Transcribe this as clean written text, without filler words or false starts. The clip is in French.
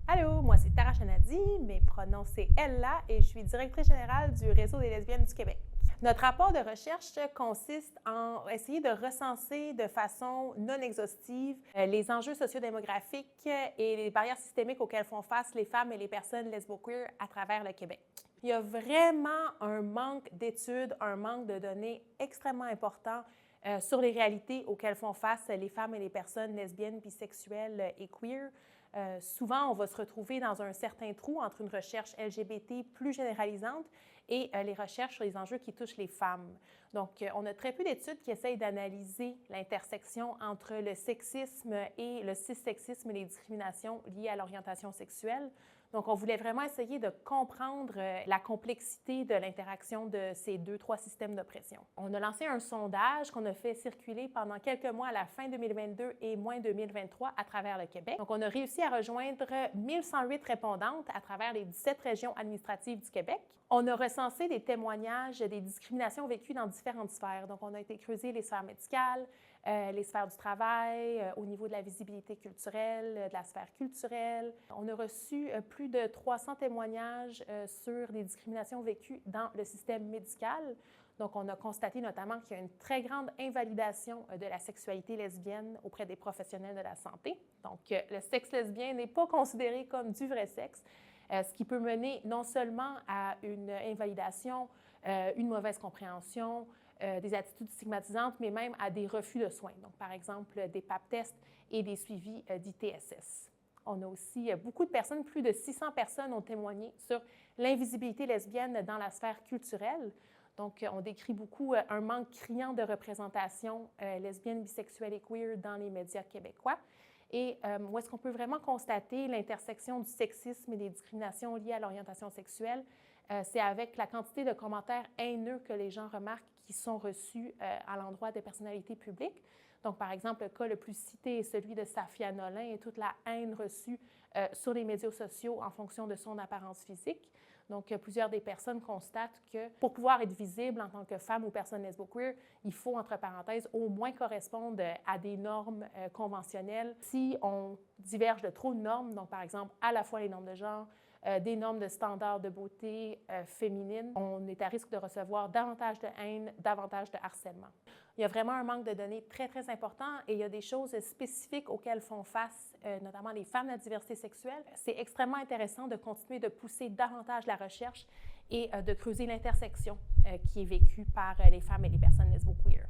Allô, moi c'est Tara Chanadi, mes pronoms c'est Ella et je suis directrice générale du Réseau des lesbiennes du Québec. Notre rapport de recherche consiste en essayer de recenser de façon non exhaustive les enjeux sociodémographiques et les barrières systémiques auxquelles font face les femmes et les personnes lesbo-queer à travers le Québec. Il y a vraiment un manque d'études, un manque de données extrêmement important sur les réalités auxquelles font face les femmes et les personnes lesbiennes, bisexuelles et queer. Souvent, on va se retrouver dans un certain trou entre une recherche LGBT plus généralisante et les recherches sur les enjeux qui touchent les femmes. Donc, on a très peu d'études qui essayent d'analyser l'intersection entre le sexisme et le cissexisme et les discriminations liées à l'orientation sexuelle. Donc, on voulait vraiment essayer de comprendre la complexité de l'interaction de ces trois systèmes d'oppression. On a lancé un sondage qu'on a fait circuler pendant quelques mois à la fin 2022 et moins 2023 à travers le Québec. Donc, on a réussi à rejoindre 1108 répondantes à travers les 17 régions administratives du Québec. On a recensé des témoignages des discriminations vécues dans différentes sphères. Donc, on a été creuser les sphères médicales, les sphères du travail, au niveau de la visibilité culturelle, de la sphère culturelle. On a reçu plus de 300 témoignages sur les discriminations vécues dans le système médical. Donc, on a constaté notamment qu'il y a une très grande invalidation de la sexualité lesbienne auprès des professionnels de la santé. Donc, le sexe lesbien n'est pas considéré comme du vrai sexe, ce qui peut mener non seulement à une invalidation, une mauvaise compréhension, des attitudes stigmatisantes, mais même à des refus de soins. Donc, par exemple, des pap tests et des suivis d'ITSS. On a aussi beaucoup de personnes, plus de 600 personnes ont témoigné sur l'invisibilité lesbienne dans la sphère culturelle. Donc, on décrit beaucoup un manque criant de représentation lesbienne, bisexuelle et queer dans les médias québécois. Et où est-ce qu'on peut vraiment constater l'intersection du sexisme et des discriminations liées à l'orientation sexuelle? C'est avec la quantité de commentaires haineux que les gens remarquent qui sont reçus à l'endroit des personnalités publiques. Donc, par exemple, le cas le plus cité est celui de Safia Nolin et toute la haine reçue sur les médias sociaux en fonction de son apparence physique. Donc, plusieurs des personnes constatent que pour pouvoir être visible en tant que femme ou personne lesbo-queer, il faut, entre parenthèses, au moins correspondre à des normes conventionnelles. Si on diverge de trop de normes, donc par exemple à la fois les normes de genre, des normes de standards de beauté féminines, on est à risque de recevoir davantage de haine, davantage de harcèlement. Il y a vraiment un manque de données très, très important et il y a des choses spécifiques auxquelles font face, notamment les femmes de la diversité sexuelle. C'est extrêmement intéressant de continuer de pousser davantage la recherche et de creuser l'intersection qui est vécue par les femmes et les personnes lesbo-queer.